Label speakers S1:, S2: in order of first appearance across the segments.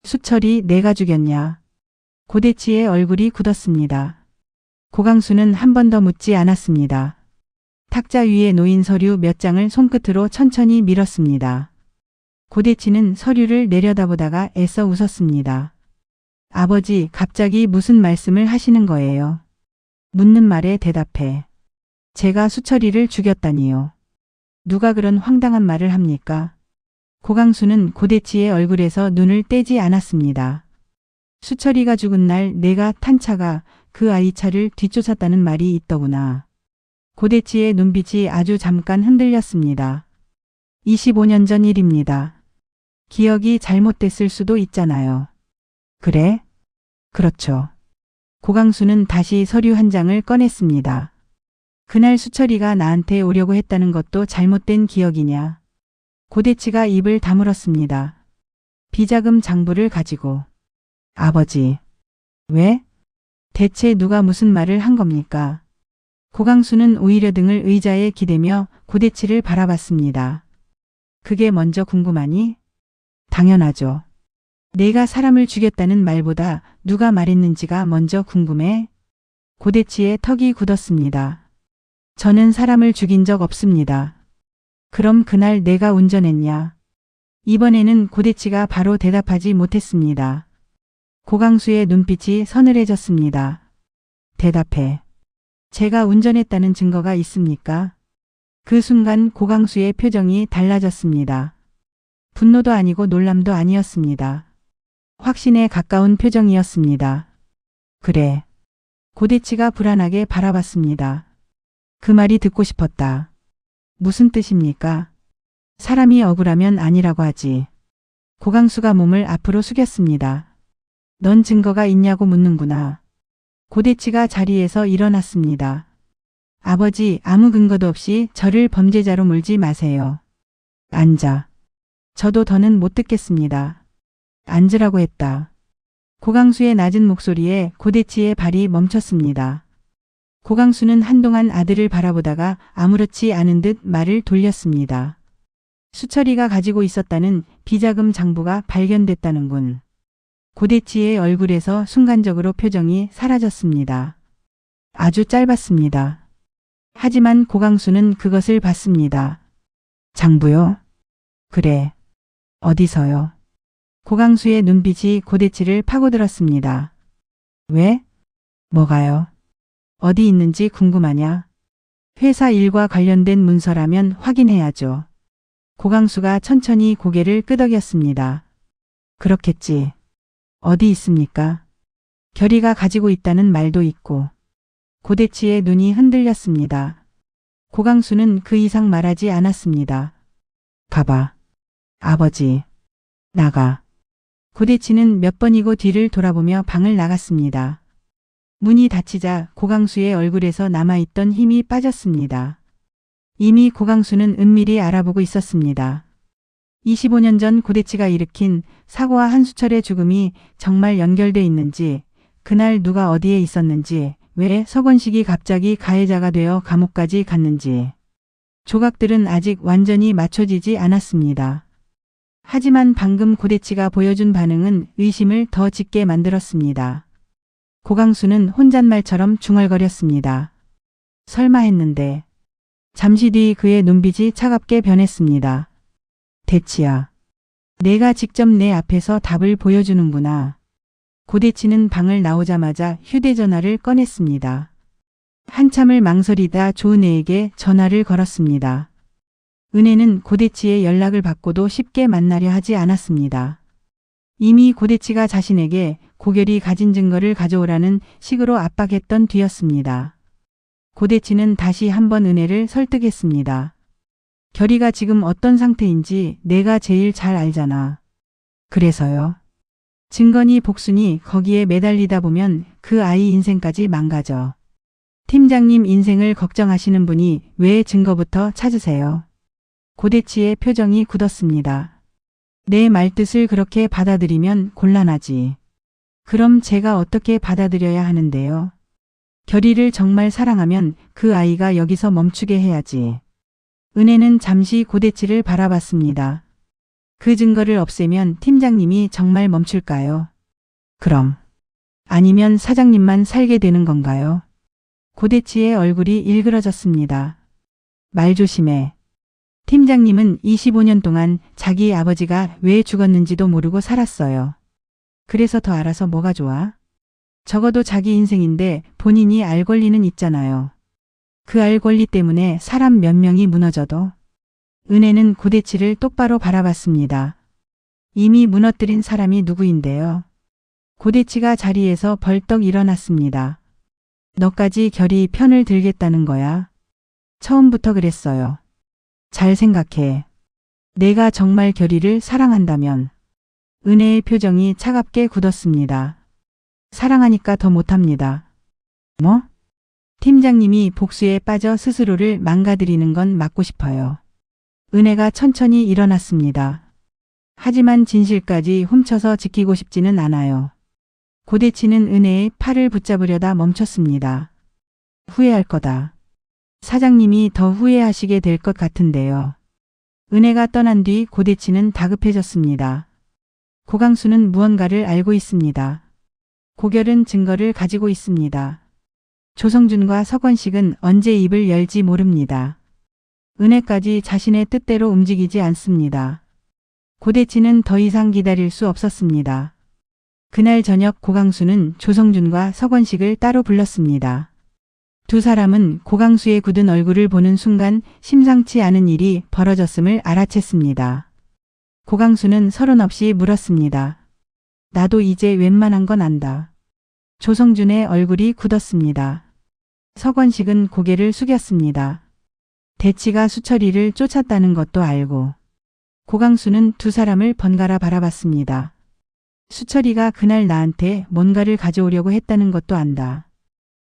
S1: 수철이 내가 죽였냐. 고대치의 얼굴이 굳었습니다. 고강수는 한 번 더 묻지 않았습니다. 탁자 위에 놓인 서류 몇 장을 손끝으로 천천히 밀었습니다. 고대치는 서류를 내려다보다가 애써 웃었습니다. 아버지, 갑자기 무슨 말씀을 하시는 거예요? 묻는 말에 대답해. 제가 수철이를 죽였다니요. 누가 그런 황당한 말을 합니까? 고강수는 고대치의 얼굴에서 눈을 떼지 않았습니다. 수철이가 죽은 날 내가 탄 차가 그 아이 차를 뒤쫓았다는 말이 있더구나. 고대치의 눈빛이 아주 잠깐 흔들렸습니다. 25년 전 일입니다. 기억이 잘못됐을 수도 있잖아요. 그래? 그렇죠. 고강수는 다시 서류 한 장을 꺼냈습니다. 그날 수철이가 나한테 오려고 했다는 것도 잘못된 기억이냐. 고대치가 입을 다물었습니다. 비자금 장부를 가지고. 아버지. 왜? 대체 누가 무슨 말을 한 겁니까? 고강수는 오히려 등을 의자에 기대며 고대치를 바라봤습니다. 그게 먼저 궁금하니? 당연하죠. 내가 사람을 죽였다는 말보다 누가 말했는지가 먼저 궁금해. 고대치의 턱이 굳었습니다. 저는 사람을 죽인 적 없습니다. 그럼 그날 내가 운전했냐? 이번에는 고대치가 바로 대답하지 못했습니다. 고강수의 눈빛이 서늘해졌습니다. 대답해. 제가 운전했다는 증거가 있습니까? 그 순간 고강수의 표정이 달라졌습니다. 분노도 아니고 놀람도 아니었습니다. 확신에 가까운 표정이었습니다. 그래. 고대치가 불안하게 바라봤습니다. 그 말이 듣고 싶었다. 무슨 뜻입니까? 사람이 억울하면 아니라고 하지. 고강수가 몸을 앞으로 숙였습니다. 넌 증거가 있냐고 묻는구나. 고대치가 자리에서 일어났습니다. 아버지, 아무 근거도 없이 저를 범죄자로 몰지 마세요. 앉아. 저도 더는 못 듣겠습니다. 앉으라고 했다. 고강수의 낮은 목소리에 고대치의 발이 멈췄습니다. 고강수는 한동안 아들을 바라보다가 아무렇지 않은 듯 말을 돌렸습니다. 수철이가 가지고 있었다는 비자금 장부가 발견됐다는군. 고대치의 얼굴에서 순간적으로 표정이 사라졌습니다. 아주 짧았습니다. 하지만 고강수는 그것을 봤습니다. 장부요? 그래. 어디서요? 고강수의 눈빛이 고대치를 파고들었습니다. 왜? 뭐가요? 어디 있는지 궁금하냐? 회사 일과 관련된 문서라면 확인해야죠. 고강수가 천천히 고개를 끄덕였습니다. 그렇겠지. 어디 있습니까? 결이가 가지고 있다는 말도 있고. 고대치의 눈이 흔들렸습니다. 고강수는 그 이상 말하지 않았습니다. 가봐. 아버지. 나가. 고대치는 몇 번이고 뒤를 돌아보며 방을 나갔습니다. 문이 닫히자 고강수의 얼굴에서 남아있던 힘이 빠졌습니다. 이미 고강수는 은밀히 알아보고 있었습니다. 25년 전 고대치가 일으킨 사고와 한수철의 죽음이 정말 연결돼 있는지, 그날 누가 어디에 있었는지, 왜 서건식이 갑자기 가해자가 되어 감옥까지 갔는지. 조각들은 아직 완전히 맞춰지지 않았습니다. 하지만 방금 고대치가 보여준 반응은 의심을 더 짙게 만들었습니다. 고강수는 혼잣말처럼 중얼거렸습니다. 설마 했는데. 잠시 뒤 그의 눈빛이 차갑게 변했습니다. 대치야. 내가 직접 내 앞에서 답을 보여주는구나. 고대치는 방을 나오자마자 휴대전화를 꺼냈습니다. 한참을 망설이다 조은혜에게 전화를 걸었습니다. 은혜는 고대치의 연락을 받고도 쉽게 만나려 하지 않았습니다. 이미 고대치가 자신에게 고결이 가진 증거를 가져오라는 식으로 압박했던 뒤였습니다. 고대치는 다시 한번 은혜를 설득했습니다. 결이가 지금 어떤 상태인지 내가 제일 잘 알잖아. 그래서요. 증거니 복수니 거기에 매달리다 보면 그 아이 인생까지 망가져. 팀장님 인생을 걱정하시는 분이 왜 증거부터 찾으세요? 고대치의 표정이 굳었습니다. 내 말뜻을 그렇게 받아들이면 곤란하지. 그럼 제가 어떻게 받아들여야 하는데요? 결이를 정말 사랑하면 그 아이가 여기서 멈추게 해야지. 은혜는 잠시 고대치를 바라봤습니다. 그 증거를 없애면 팀장님이 정말 멈출까요? 그럼. 아니면 사장님만 살게 되는 건가요? 고대치의 얼굴이 일그러졌습니다. 말 조심해. 팀장님은 25년 동안 자기 아버지가 왜 죽었는지도 모르고 살았어요. 그래서 더 알아서 뭐가 좋아? 적어도 자기 인생인데 본인이 알 권리는 있잖아요. 그 알 권리 때문에 사람 몇 명이 무너져도. 은혜는 고대치를 똑바로 바라봤습니다. 이미 무너뜨린 사람이 누구인데요? 고대치가 자리에서 벌떡 일어났습니다. 너까지 결이 편을 들겠다는 거야? 처음부터 그랬어요. 잘 생각해. 내가 정말 결이를 사랑한다면. 은혜의 표정이 차갑게 굳었습니다. 사랑하니까 더 못합니다. 뭐? 팀장님이 복수에 빠져 스스로를 망가뜨리는 건 막고 싶어요. 은혜가 천천히 일어났습니다. 하지만 진실까지 훔쳐서 지키고 싶지는 않아요. 고대치는 은혜의 팔을 붙잡으려다 멈췄습니다. 후회할 거다. 사장님이 더 후회하시게 될 것 같은데요. 은혜가 떠난 뒤 고대치는 다급해졌습니다. 고강수는 무언가를 알고 있습니다. 고결은 증거를 가지고 있습니다. 조성준과 석원식은 언제 입을 열지 모릅니다. 은혜까지 자신의 뜻대로 움직이지 않습니다. 고대치는 더 이상 기다릴 수 없었습니다. 그날 저녁 고강수는 조성준과 석원식을 따로 불렀습니다. 두 사람은 고강수의 굳은 얼굴을 보는 순간 심상치 않은 일이 벌어졌음을 알아챘습니다. 고강수는 서론없이 물었습니다. 나도 이제 웬만한 건 안다. 조성준의 얼굴이 굳었습니다. 석원식은 고개를 숙였습니다. 대치가 수철이를 쫓았다는 것도 알고. 고강수는 두 사람을 번갈아 바라봤습니다. 수철이가 그날 나한테 뭔가를 가져오려고 했다는 것도 안다.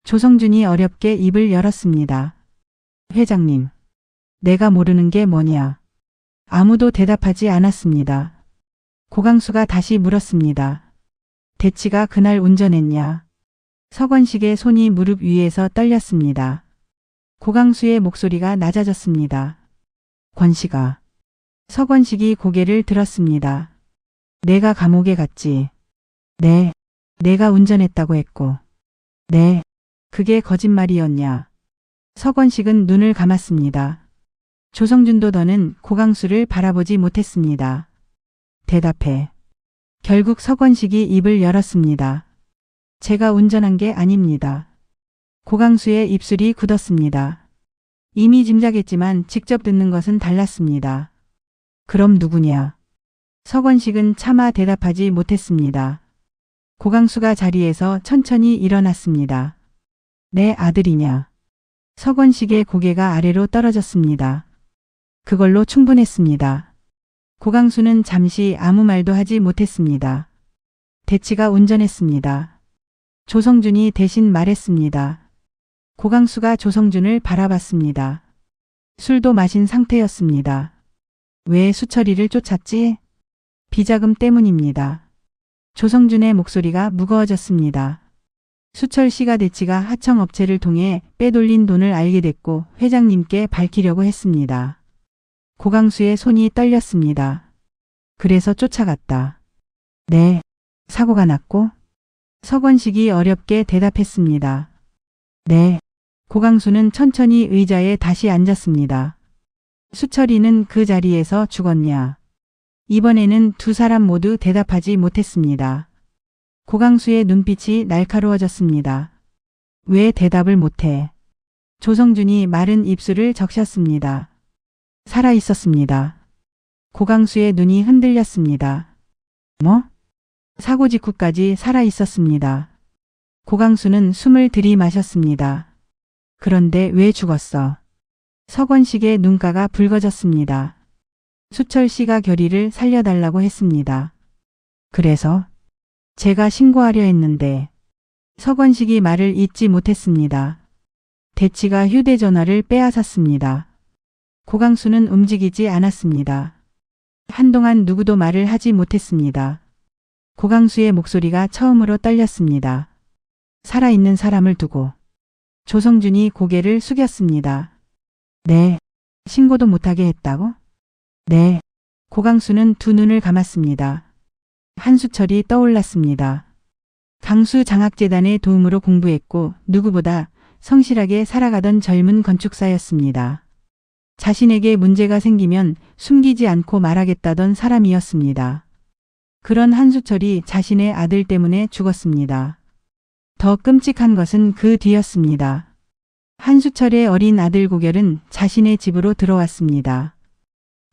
S1: 조성준이 어렵게 입을 열었습니다. 회장님, 내가 모르는 게 뭐냐? 아무도 대답하지 않았습니다. 고강수가 다시 물었습니다. 대치가 그날 운전했냐? 석원식의 손이 무릎 위에서 떨렸습니다. 고강수의 목소리가 낮아졌습니다. 권씨가. 석원식이 고개를 들었습니다. 내가 감옥에 갔지. 네. 내가 운전했다고 했고. 네. 그게 거짓말이었냐? 석원식은 눈을 감았습니다. 조성준도 더는 고강수를 바라보지 못했습니다. 대답해. 결국 석원식이 입을 열었습니다. 제가 운전한 게 아닙니다. 고강수의 입술이 굳었습니다. 이미 짐작했지만 직접 듣는 것은 달랐습니다. 그럼 누구냐? 석원식은 차마 대답하지 못했습니다. 고강수가 자리에서 천천히 일어났습니다. 내 아들이냐? 석원식의 고개가 아래로 떨어졌습니다. 그걸로 충분했습니다. 고강수는 잠시 아무 말도 하지 못했습니다. 대치가 운전했습니다. 조성준이 대신 말했습니다. 고강수가 조성준을 바라봤습니다. 술도 마신 상태였습니다. 왜 수철이를 쫓았지? 비자금 때문입니다. 조성준의 목소리가 무거워졌습니다. 수철 씨가 대치가 하청업체를 통해 빼돌린 돈을 알게 됐고 회장님께 밝히려고 했습니다. 고강수의 손이 떨렸습니다. 그래서 쫓아갔다. 네. 사고가 났고? 석원식이 어렵게 대답했습니다. 네. 고강수는 천천히 의자에 다시 앉았습니다. 수철이는 그 자리에서 죽었냐? 이번에는 두 사람 모두 대답하지 못했습니다. 고강수의 눈빛이 날카로워졌습니다. 왜 대답을 못해? 조성준이 마른 입술을 적셨습니다. 살아 있었습니다. 고강수의 눈이 흔들렸습니다. 뭐? 사고 직후까지 살아 있었습니다. 고강수는 숨을 들이마셨습니다. 그런데 왜 죽었어? 석원식의 눈가가 붉어졌습니다. 수철 씨가 결의를 살려달라고 했습니다. 그래서 제가 신고하려 했는데 석원식이 말을 잇지 못했습니다. 대치가 휴대전화를 빼앗았습니다. 고강수는 움직이지 않았습니다. 한동안 누구도 말을 하지 못했습니다. 고강수의 목소리가 처음으로 떨렸습니다. 살아있는 사람을 두고. 조성준이 고개를 숙였습니다. 네. 신고도 못하게 했다고? 네. 고강수는 두 눈을 감았습니다. 한수철이 떠올랐습니다. 강수장학재단의 도움으로 공부했고 누구보다 성실하게 살아가던 젊은 건축사였습니다. 자신에게 문제가 생기면 숨기지 않고 말하겠다던 사람이었습니다. 그런 한수철이 자신의 아들 때문에 죽었습니다. 더 끔찍한 것은 그 뒤였습니다. 한수철의 어린 아들 고결은 자신의 집으로 들어왔습니다.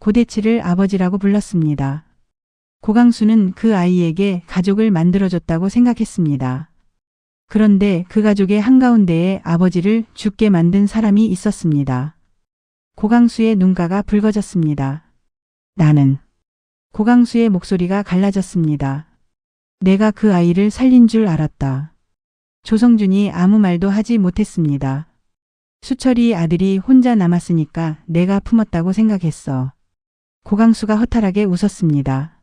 S1: 고대치를 아버지라고 불렀습니다. 고강수는 그 아이에게 가족을 만들어줬다고 생각했습니다. 그런데 그 가족의 한가운데에 아버지를 죽게 만든 사람이 있었습니다. 고강수의 눈가가 붉어졌습니다. 나는. 고강수의 목소리가 갈라졌습니다. 내가 그 아이를 살린 줄 알았다. 조성준이 아무 말도 하지 못했습니다. 수철이 아들이 혼자 남았으니까 내가 품었다고 생각했어. 고강수가 허탈하게 웃었습니다.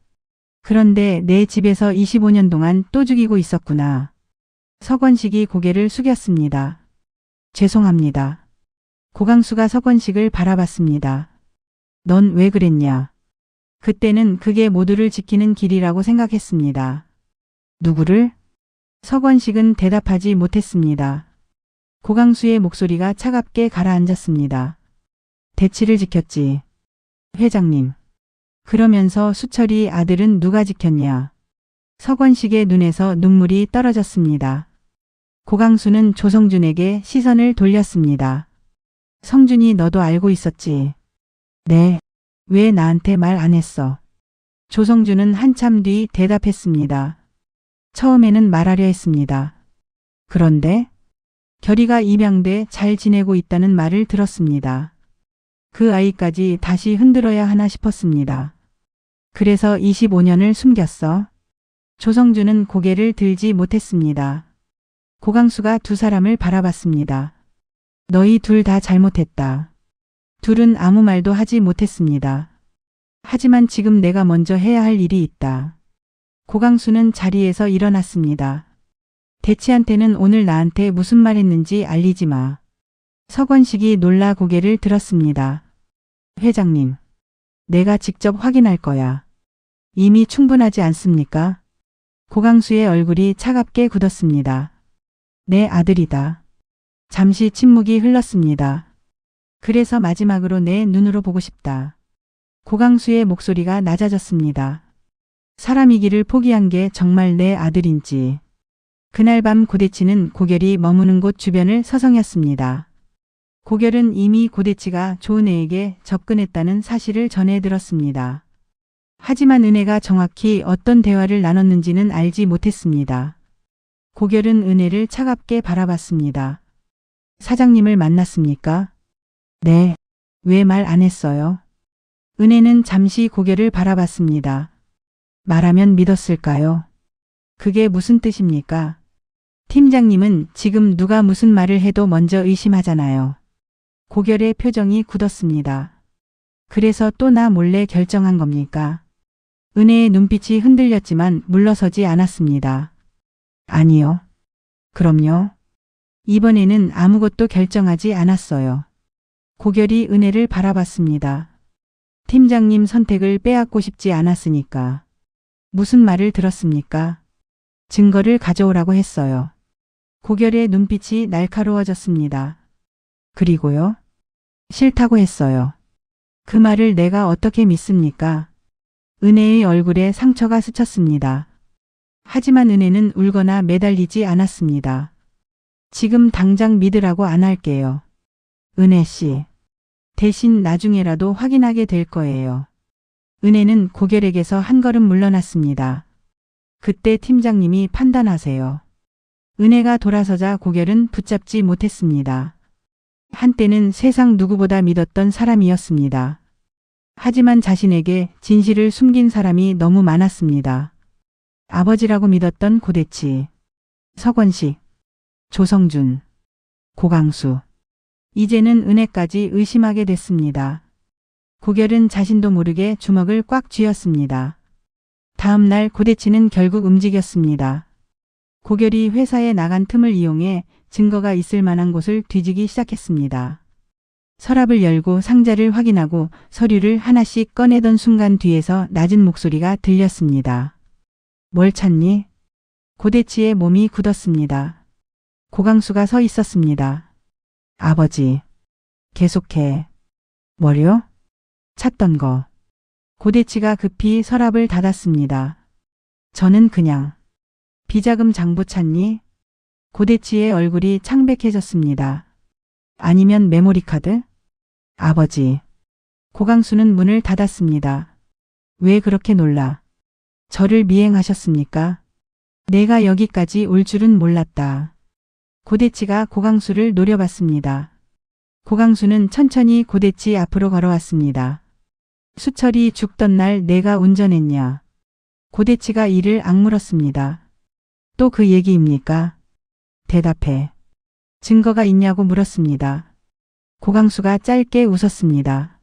S1: 그런데 내 집에서 25년 동안 또 죽이고 있었구나. 서건식이 고개를 숙였습니다. 죄송합니다. 고강수가 서건식을 바라봤습니다. 넌 왜 그랬냐? 그때는 그게 모두를 지키는 길이라고 생각했습니다. 누구를? 서건식은 대답하지 못했습니다. 고강수의 목소리가 차갑게 가라앉았습니다. 대치를 지켰지. 회장님. 그러면서 수철이 아들은 누가 지켰냐? 서건식의 눈에서 눈물이 떨어졌습니다. 고강수는 조성준에게 시선을 돌렸습니다. 성준이 너도 알고 있었지? 네. 왜 나한테 말 안 했어? 조성준은 한참 뒤 대답했습니다. 처음에는 말하려 했습니다. 그런데 결이가 입양돼 잘 지내고 있다는 말을 들었습니다. 그 아이까지 다시 흔들어야 하나 싶었습니다. 그래서 25년을 숨겼어. 조성준은 고개를 들지 못했습니다. 고강수가 두 사람을 바라봤습니다. 너희 둘 다 잘못했다. 둘은 아무 말도 하지 못했습니다. 하지만 지금 내가 먼저 해야 할 일이 있다. 고강수는 자리에서 일어났습니다. 대치한테는 오늘 나한테 무슨 말 했는지 알리지 마. 서건식이 놀라 고개를 들었습니다. 회장님, 내가 직접 확인할 거야. 이미 충분하지 않습니까? 고강수의 얼굴이 차갑게 굳었습니다. 내 아들이다. 잠시 침묵이 흘렀습니다. 그래서 마지막으로 내 눈으로 보고 싶다. 고강수의 목소리가 낮아졌습니다. 사람이기를 포기한 게 정말 내 아들인지. 그날 밤 고대치는 고결이 머무는 곳 주변을 서성였습니다. 고결은 이미 고대치가 조은혜에게 접근했다는 사실을 전해 들었습니다. 하지만 은혜가 정확히 어떤 대화를 나눴는지는 알지 못했습니다. 고결은 은혜를 차갑게 바라봤습니다. 사장님을 만났습니까? 네. 왜 말 안 했어요? 은혜는 잠시 고개를 바라봤습니다. 말하면 믿었을까요? 그게 무슨 뜻입니까? 팀장님은 지금 누가 무슨 말을 해도 먼저 의심하잖아요. 고결의 표정이 굳었습니다. 그래서 또 나 몰래 결정한 겁니까? 은혜의 눈빛이 흔들렸지만 물러서지 않았습니다. 아니요. 그럼요. 이번에는 아무것도 결정하지 않았어요. 고결이 은혜를 바라봤습니다. 팀장님 선택을 빼앗고 싶지 않았으니까. 무슨 말을 들었습니까? 증거를 가져오라고 했어요. 고결의 눈빛이 날카로워졌습니다. 그리고요? 싫다고 했어요. 그 말을 내가 어떻게 믿습니까? 은혜의 얼굴에 상처가 스쳤습니다. 하지만 은혜는 울거나 매달리지 않았습니다. 지금 당장 믿으라고 안 할게요. 은혜 씨. 대신 나중에라도 확인하게 될 거예요. 은혜는 고결에게서 한 걸음 물러났습니다. 그때 팀장님이 판단하세요. 은혜가 돌아서자 고결은 붙잡지 못했습니다. 한때는 세상 누구보다 믿었던 사람이었습니다. 하지만 자신에게 진실을 숨긴 사람이 너무 많았습니다. 아버지라고 믿었던 고대치, 서건식, 조성준, 고강수. 이제는 은혜까지 의심하게 됐습니다. 고결은 자신도 모르게 주먹을 꽉 쥐었습니다. 다음 날 고대치는 결국 움직였습니다. 고결이 회사에 나간 틈을 이용해 증거가 있을 만한 곳을 뒤지기 시작했습니다. 서랍을 열고 상자를 확인하고 서류를 하나씩 꺼내던 순간 뒤에서 낮은 목소리가 들렸습니다. 뭘 찾니? 고대치의 몸이 굳었습니다. 고강수가 서 있었습니다. 아버지. 계속해. 뭐요? 찾던 거. 고대치가 급히 서랍을 닫았습니다. 저는 그냥. 비자금 장부 찾니? 고대치의 얼굴이 창백해졌습니다. 아니면 메모리 카드? 아버지. 고강수는 문을 닫았습니다. 왜 그렇게 놀라? 저를 미행하셨습니까? 내가 여기까지 올 줄은 몰랐다. 고대치가 고강수를 노려봤습니다. 고강수는 천천히 고대치 앞으로 걸어왔습니다. 수철이 죽던 날 내가 운전했냐? 고대치가 이를 악물었습니다. 또 그 얘기입니까? 대답해. 증거가 있냐고 물었습니다. 고강수가 짧게 웃었습니다.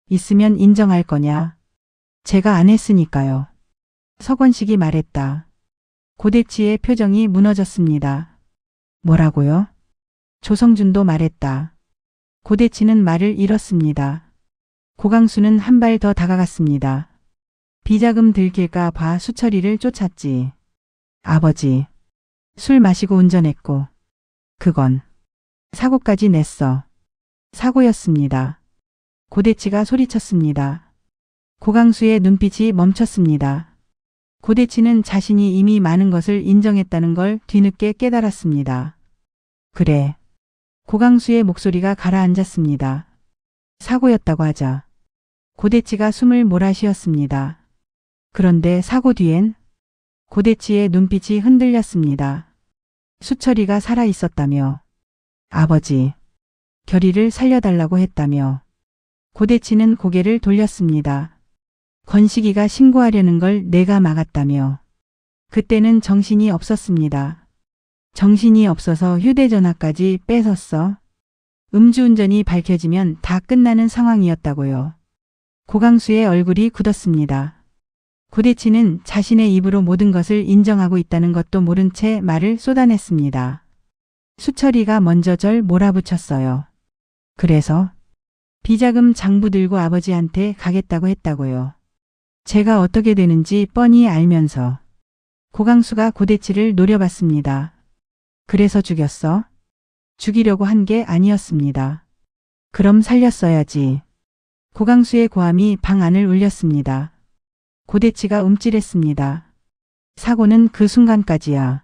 S1: 있으면 인정할 거냐? 제가 안 했으니까요. 서건식이 말했다. 고대치의 표정이 무너졌습니다. 뭐라고요? 조성준도 말했다. 고대치는 말을 잃었습니다. 고강수는 한 발 더 다가갔습니다. 비자금 들킬까 봐 수철이를 쫓았지. 아버지. 술 마시고 운전했고. 그건 사고까지 냈어. 사고였습니다. 고대치가 소리쳤습니다. 고강수의 눈빛이 멈췄습니다. 고대치는 자신이 이미 많은 것을 인정했다는 걸 뒤늦게 깨달았습니다. 그래. 고강수의 목소리가 가라앉았습니다. 사고였다고 하자. 고대치가 숨을 몰아쉬었습니다. 그런데 사고 뒤엔 고대치의 눈빛이 흔들렸습니다. 수철이가 살아 있었다며. 아버지. 결의를 살려달라고 했다며. 고대치는 고개를 돌렸습니다. 건식이가 신고하려는 걸 내가 막았다며. 그때는 정신이 없었습니다. 정신이 없어서 휴대전화까지 뺏었어. 음주운전이 밝혀지면 다 끝나는 상황이었다고요. 고강수의 얼굴이 굳었습니다. 고대치는 자신의 입으로 모든 것을 인정하고 있다는 것도 모른 채 말을 쏟아냈습니다. 수철이가 먼저 절 몰아붙였어요. 그래서 비자금 장부 들고 아버지한테 가겠다고 했다고요. 제가 어떻게 되는지 뻔히 알면서. 고강수가 고대치를 노려봤습니다. 그래서 죽였어? 죽이려고 한 게 아니었습니다. 그럼 살렸어야지. 고강수의 고함이 방 안을 울렸습니다. 고대치가 움찔했습니다. 사고는 그 순간까지야.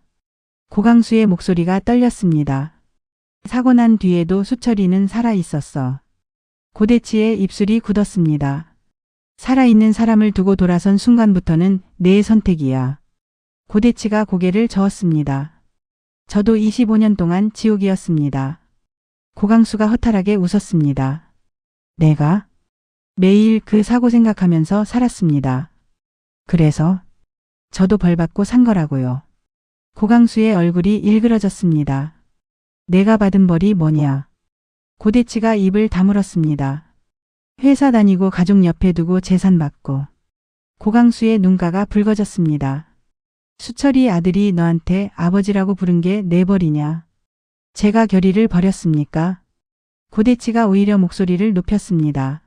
S1: 고강수의 목소리가 떨렸습니다. 사고 난 뒤에도 수철이는 살아 있었어. 고대치의 입술이 굳었습니다. 살아있는 사람을 두고 돌아선 순간부터는 내 선택이야. 고대치가 고개를 저었습니다. 저도 25년 동안 지옥이었습니다. 고강수가 허탈하게 웃었습니다. 내가 매일 그 사고 생각하면서 살았습니다. 그래서 저도 벌받고 산 거라고요. 고강수의 얼굴이 일그러졌습니다. 내가 받은 벌이 뭐냐? 고대치가 입을 다물었습니다. 회사 다니고 가족 옆에 두고 재산 받고. 고강수의 눈가가 붉어졌습니다. 수철이 아들이 너한테 아버지라고 부른 게 내 벌이냐? 제가 결의를 버렸습니까? 고대치가 오히려 목소리를 높였습니다.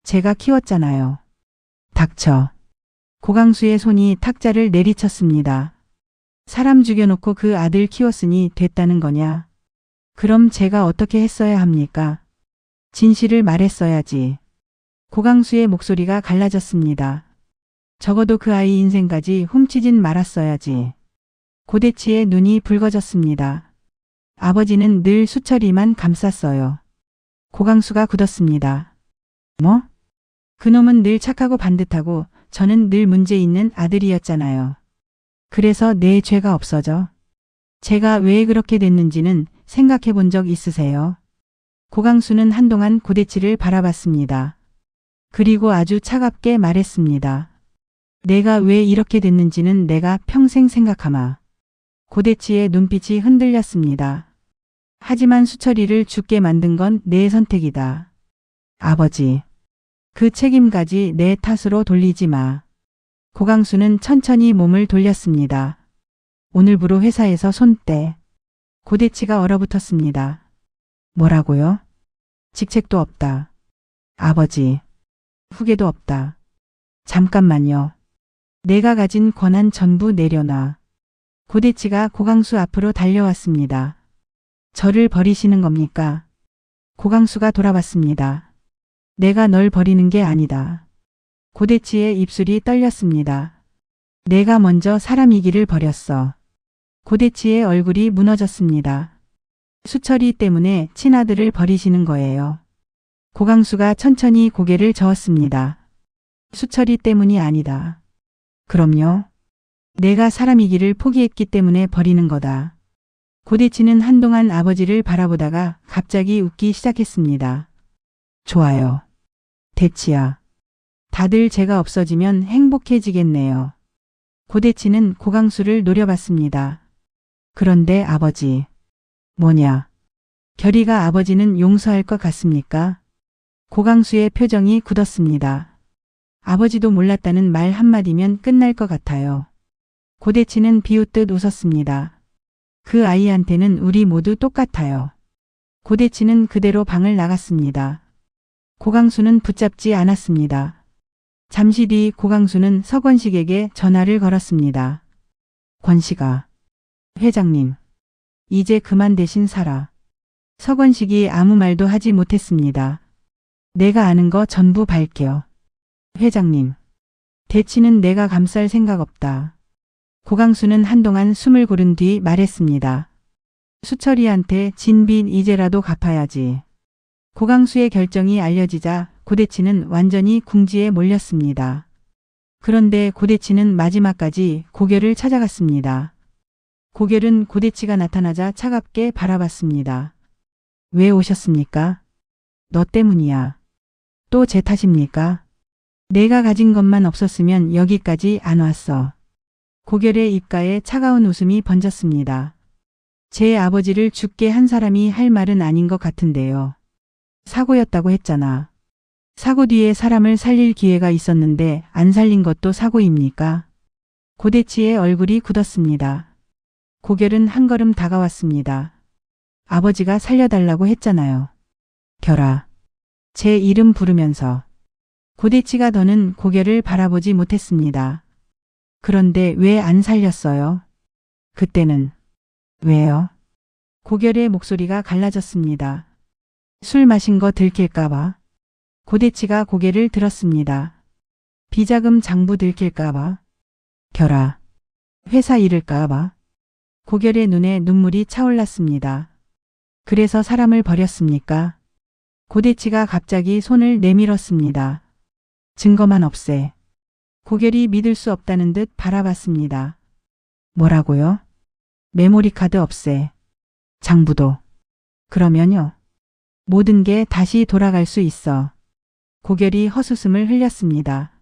S1: 제가 키웠잖아요. 닥쳐. 고강수의 손이 탁자를 내리쳤습니다. 사람 죽여놓고 그 아들 키웠으니 됐다는 거냐? 그럼 제가 어떻게 했어야 합니까? 진실을 말했어야지. 고강수의 목소리가 갈라졌습니다. 적어도 그 아이 인생까지 훔치진 말았어야지. 고대치의 눈이 붉어졌습니다. 아버지는 늘 수철이만 감쌌어요. 고강수가 굳었습니다. 뭐? 그놈은 늘 착하고 반듯하고 저는 늘 문제 있는 아들이었잖아요. 그래서 내 죄가 없어져. 제가 왜 그렇게 됐는지는 생각해 본 적 있으세요? 고강수는 한동안 고대치를 바라봤습니다. 그리고 아주 차갑게 말했습니다. 내가 왜 이렇게 됐는지는 내가 평생 생각하마. 고대치의 눈빛이 흔들렸습니다. 하지만 수철이를 죽게 만든 건 내 선택이다. 아버지. 그 책임까지 내 탓으로 돌리지 마. 고강수는 천천히 몸을 돌렸습니다. 오늘부로 회사에서 손 떼. 고대치가 얼어붙었습니다. 뭐라고요? 직책도 없다. 아버지. 후계도 없다. 잠깐만요. 내가 가진 권한 전부 내려놔. 고대치가 고강수 앞으로 달려왔습니다. 저를 버리시는 겁니까? 고강수가 돌아봤습니다. 내가 널 버리는 게 아니다. 고대치의 입술이 떨렸습니다. 내가 먼저 사람이기를 버렸어. 고대치의 얼굴이 무너졌습니다. 수철이 때문에 친아들을 버리시는 거예요. 고강수가 천천히 고개를 저었습니다. 수철이 때문이 아니다. 그럼요. 내가 사람이기를 포기했기 때문에 버리는 거다. 고대치는 한동안 아버지를 바라보다가 갑자기 웃기 시작했습니다. 좋아요. 대치야. 다들 제가 없어지면 행복해지겠네요. 고대치는 고강수를 노려봤습니다. 그런데 아버지. 뭐냐? 결의가 아버지는 용서할 것 같습니까? 고강수의 표정이 굳었습니다. 아버지도 몰랐다는 말 한마디면 끝날 것 같아요. 고대치는 비웃듯 웃었습니다. 그 아이한테는 우리 모두 똑같아요. 고대치는 그대로 방을 나갔습니다. 고강수는 붙잡지 않았습니다. 잠시 뒤 고강수는 서권식에게 전화를 걸었습니다. 권식아. 회장님. 이제 그만 대신 살아. 서권식이 아무 말도 하지 못했습니다. 내가 아는 거 전부 밝혀. 회장님. 대치는 내가 감쌀 생각 없다. 고강수는 한동안 숨을 고른 뒤 말했습니다. 수철이한테 진 빚 이제라도 갚아야지. 고강수의 결정이 알려지자 고대치는 완전히 궁지에 몰렸습니다. 그런데 고대치는 마지막까지 고결을 찾아갔습니다. 고결은 고대치가 나타나자 차갑게 바라봤습니다. 왜 오셨습니까? 너 때문이야. 또 제 탓입니까? 내가 가진 것만 없었으면 여기까지 안 왔어. 고결의 입가에 차가운 웃음이 번졌습니다. 제 아버지를 죽게 한 사람이 할 말은 아닌 것 같은데요. 사고였다고 했잖아. 사고 뒤에 사람을 살릴 기회가 있었는데 안 살린 것도 사고입니까? 고대치의 얼굴이 굳었습니다. 고결은 한 걸음 다가왔습니다. 아버지가 살려달라고 했잖아요. 결아. 제 이름 부르면서. 고대치가 더는 고결을 바라보지 못했습니다. 그런데 왜 안 살렸어요? 그때는. 왜요? 고결의 목소리가 갈라졌습니다. 술 마신 거 들킬까봐. 고대치가 고개를 들었습니다. 비자금 장부 들킬까봐. 결아. 회사 잃을까봐. 고결의 눈에 눈물이 차올랐습니다. 그래서 사람을 버렸습니까? 고대치가 갑자기 손을 내밀었습니다. 증거만 없애. 고결이 믿을 수 없다는 듯 바라봤습니다. 뭐라고요? 메모리 카드 없애. 장부도. 그러면요. 모든 게 다시 돌아갈 수 있어. 고결이 헛웃음을 흘렸습니다.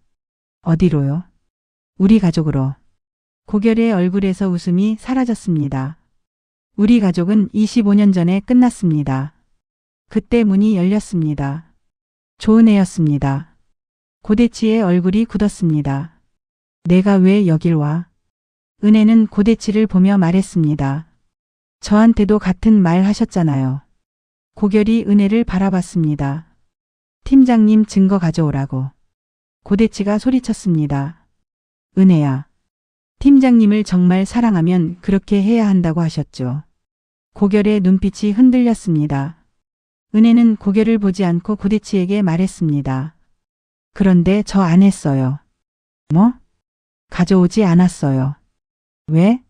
S1: 어디로요? 우리 가족으로. 고결의 얼굴에서 웃음이 사라졌습니다. 우리 가족은 25년 전에 끝났습니다. 그때 문이 열렸습니다. 좋은 애였습니다. 고대치의 얼굴이 굳었습니다. 내가 왜 여길 와? 은혜는 고대치를 보며 말했습니다. 저한테도 같은 말 하셨잖아요. 고결이 은혜를 바라봤습니다. 팀장님 증거 가져오라고. 고대치가 소리쳤습니다. 은혜야. 팀장님을 정말 사랑하면 그렇게 해야 한다고 하셨죠. 고결의 눈빛이 흔들렸습니다. 은혜는 고결을 보지 않고 고대치에게 말했습니다. 그런데 저 안 했어요. 뭐? 가져오지 않았어요. 왜?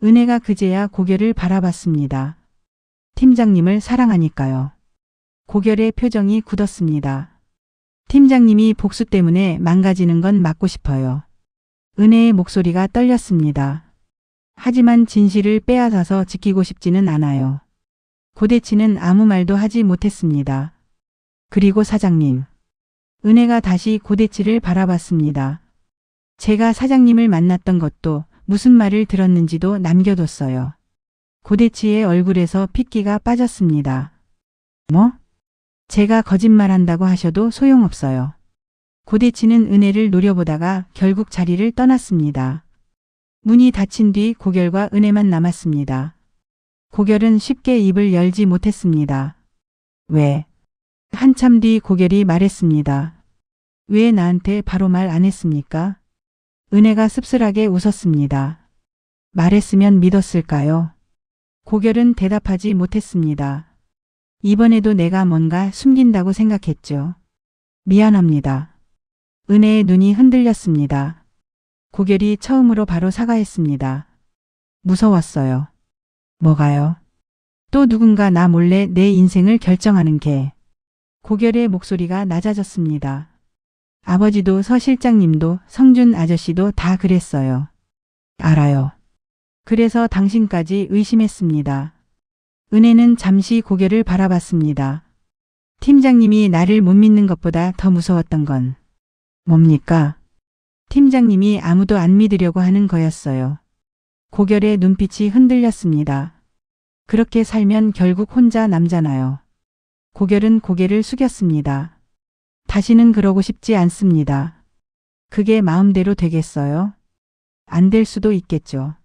S1: 은혜가 그제야 고결을 바라봤습니다. 팀장님을 사랑하니까요. 고결의 표정이 굳었습니다. 팀장님이 복수 때문에 망가지는 건 막고 싶어요. 은혜의 목소리가 떨렸습니다. 하지만 진실을 빼앗아서 지키고 싶지는 않아요. 고대치는 아무 말도 하지 못했습니다. 그리고 사장님. 은혜가 다시 고대치를 바라봤습니다. 제가 사장님을 만났던 것도 무슨 말을 들었는지도 남겨뒀어요. 고대치의 얼굴에서 핏기가 빠졌습니다. 뭐? 제가 거짓말한다고 하셔도 소용없어요. 고대치는 은혜를 노려보다가 결국 자리를 떠났습니다. 문이 닫힌 뒤 고결과 은혜만 남았습니다. 고결은 쉽게 입을 열지 못했습니다. 왜? 한참 뒤 고결이 말했습니다. 왜 나한테 바로 말 안 했습니까? 은혜가 씁쓸하게 웃었습니다. 말했으면 믿었을까요? 고결은 대답하지 못했습니다. 이번에도 내가 뭔가 숨긴다고 생각했죠. 미안합니다. 은혜의 눈이 흔들렸습니다. 고결이 처음으로 바로 사과했습니다. 무서웠어요. 뭐가요? 또 누군가 나 몰래 내 인생을 결정하는 게. 고결의 목소리가 낮아졌습니다. 아버지도 서 실장님도 성준 아저씨도 다 그랬어요. 알아요. 그래서 당신까지 의심했습니다. 은혜는 잠시 고개를 바라봤습니다. 팀장님이 나를 못 믿는 것보다 더 무서웠던 건 뭡니까? 팀장님이 아무도 안 믿으려고 하는 거였어요. 고결의 눈빛이 흔들렸습니다. 그렇게 살면 결국 혼자 남잖아요. 고결은 고개를 숙였습니다. 다시는 그러고 싶지 않습니다. 그게 마음대로 되겠어요? 안 될 수도 있겠죠.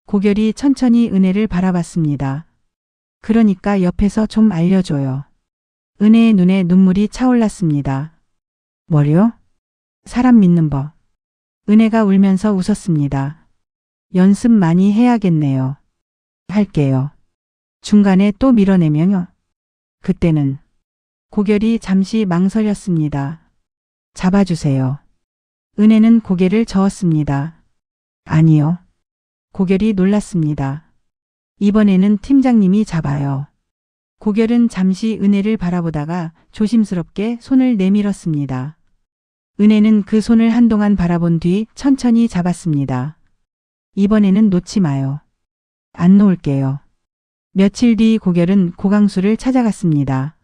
S1: 고결이 천천히 은혜를 바라봤습니다. 그러니까 옆에서 좀 알려줘요. 은혜의 눈에 눈물이 차올랐습니다. 뭐요? 사람 믿는 법. 은혜가 울면서 웃었습니다. 연습 많이 해야겠네요. 할게요. 중간에 또 밀어내면요. 그때는 고결이 잠시 망설였습니다. 잡아주세요. 은혜는 고개를 저었습니다. 아니요. 고결이 놀랐습니다. 이번에는 팀장님이 잡아요. 고결은 잠시 은혜를 바라보다가 조심스럽게 손을 내밀었습니다. 은혜는 그 손을 한동안 바라본 뒤 천천히 잡았습니다. 이번에는 놓지 마요. 안 놓을게요. 며칠 뒤 고결은 고강수를 찾아갔습니다.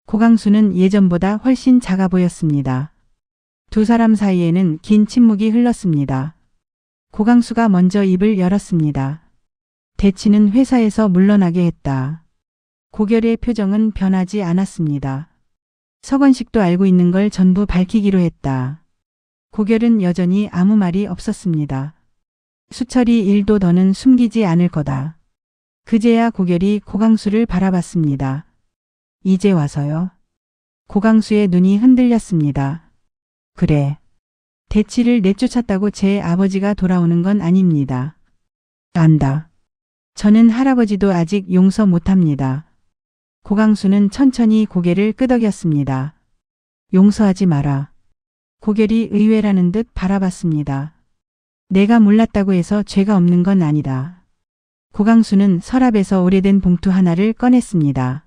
S1: 고강수는 예전보다 훨씬 작아 보였습니다. 두 사람 사이에는 긴 침묵이 흘렀습니다. 고강수가 먼저 입을 열었습니다. 대치는 회사에서 물러나게 했다. 고결의 표정은 변하지 않았습니다. 서건식도 알고 있는 걸 전부 밝히기로 했다. 고결은 여전히 아무 말이 없었습니다. 수철이 일도 더는 숨기지 않을 거다. 그제야 고결이 고강수를 바라봤습니다. 이제 와서요? 고강수의 눈이 흔들렸습니다. 그래. 대치를 내쫓았다고 제 아버지가 돌아오는 건 아닙니다. 안다. 저는 할아버지도 아직 용서 못합니다. 고강수는 천천히 고개를 끄덕였습니다. 용서하지 마라. 고결이 의외라는 듯 바라봤습니다. 내가 몰랐다고 해서 죄가 없는 건 아니다. 고강수는 서랍에서 오래된 봉투 하나를 꺼냈습니다.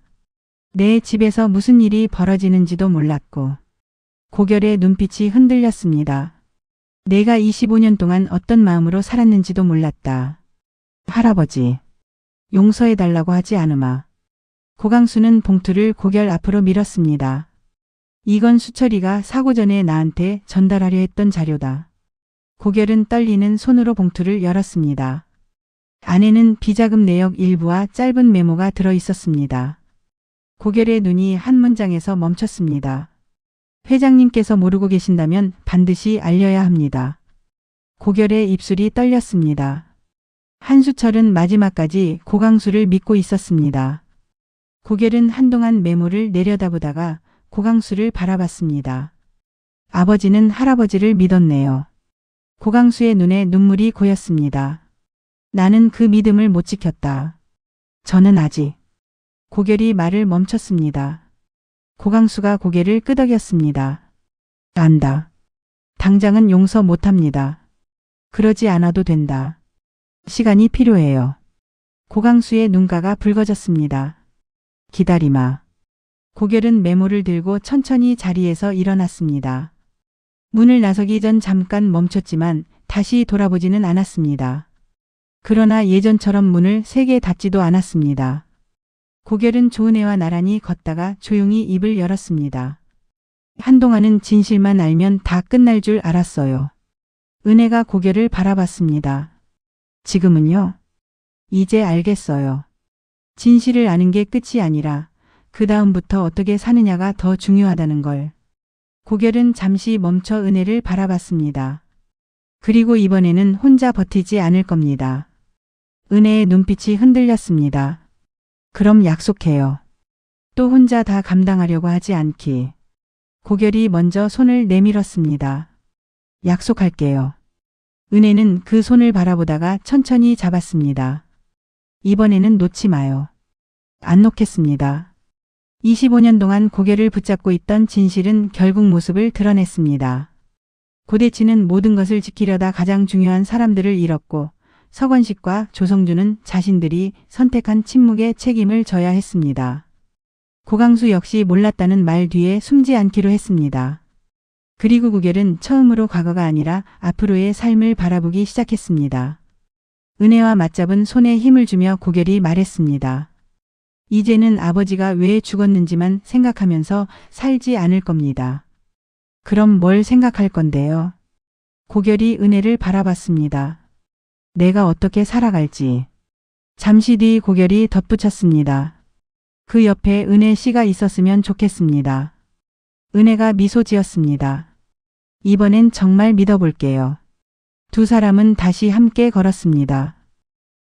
S1: 내 집에서 무슨 일이 벌어지는지도 몰랐고. 고결의 눈빛이 흔들렸습니다. 내가 25년 동안 어떤 마음으로 살았는지도 몰랐다. 할아버지, 용서해달라고 하지 않으마. 고강수는 봉투를 고결 앞으로 밀었습니다. 이건 수철이가 사고 전에 나한테 전달하려 했던 자료다. 고결은 떨리는 손으로 봉투를 열었습니다. 안에는 비자금 내역 일부와 짧은 메모가 들어 있었습니다. 고결의 눈이 한 문장에서 멈췄습니다. 회장님께서 모르고 계신다면 반드시 알려야 합니다. 고결의 입술이 떨렸습니다. 한수철은 마지막까지 고강수를 믿고 있었습니다. 고결은 한동안 메모를 내려다보다가 고강수를 바라봤습니다. 아버지는 할아버지를 믿었네요. 고강수의 눈에 눈물이 고였습니다. 나는 그 믿음을 못 지켰다. 저는 아직. 고결이 말을 멈췄습니다. 고강수가 고개를 끄덕였습니다. 안다. 당장은 용서 못합니다. 그러지 않아도 된다. 시간이 필요해요. 고강수의 눈가가 붉어졌습니다. 기다리마. 고결은 메모를 들고 천천히 자리에서 일어났습니다. 문을 나서기 전 잠깐 멈췄지만 다시 돌아보지는 않았습니다. 그러나 예전처럼 문을 세게 닫지도 않았습니다. 고결은 조은혜와 나란히 걷다가 조용히 입을 열었습니다. 한동안은 진실만 알면 다 끝날 줄 알았어요. 은혜가 고결을 바라봤습니다. 지금은요? 이제 알겠어요. 진실을 아는 게 끝이 아니라 그 다음부터 어떻게 사느냐가 더 중요하다는 걸. 고결은 잠시 멈춰 은혜를 바라봤습니다. 그리고 이번에는 혼자 버티지 않을 겁니다. 은혜의 눈빛이 흔들렸습니다. 그럼 약속해요. 또 혼자 다 감당하려고 하지 않기. 고결이 먼저 손을 내밀었습니다. 약속할게요. 은혜는 그 손을 바라보다가 천천히 잡았습니다. 이번에는 놓지 마요. 안 놓겠습니다. 25년 동안 고개를 붙잡고 있던 진실은 결국 모습을 드러냈습니다. 고대치는 모든 것을 지키려다 가장 중요한 사람들을 잃었고 서건식과 조성주는 자신들이 선택한 침묵의 책임을 져야 했습니다. 고강수 역시 몰랐다는 말 뒤에 숨지 않기로 했습니다. 그리고 고결은 처음으로 과거가 아니라 앞으로의 삶을 바라보기 시작했습니다. 은혜와 맞잡은 손에 힘을 주며 고결이 말했습니다. 이제는 아버지가 왜 죽었는지만 생각하면서 살지 않을 겁니다. 그럼 뭘 생각할 건데요? 고결이 은혜를 바라봤습니다. 내가 어떻게 살아갈지. 잠시 뒤 고결이 덧붙였습니다. 그 옆에 은혜 씨가 있었으면 좋겠습니다. 은혜가 미소 지었습니다. 이번엔 정말 믿어볼게요. 두 사람은 다시 함께 걸었습니다.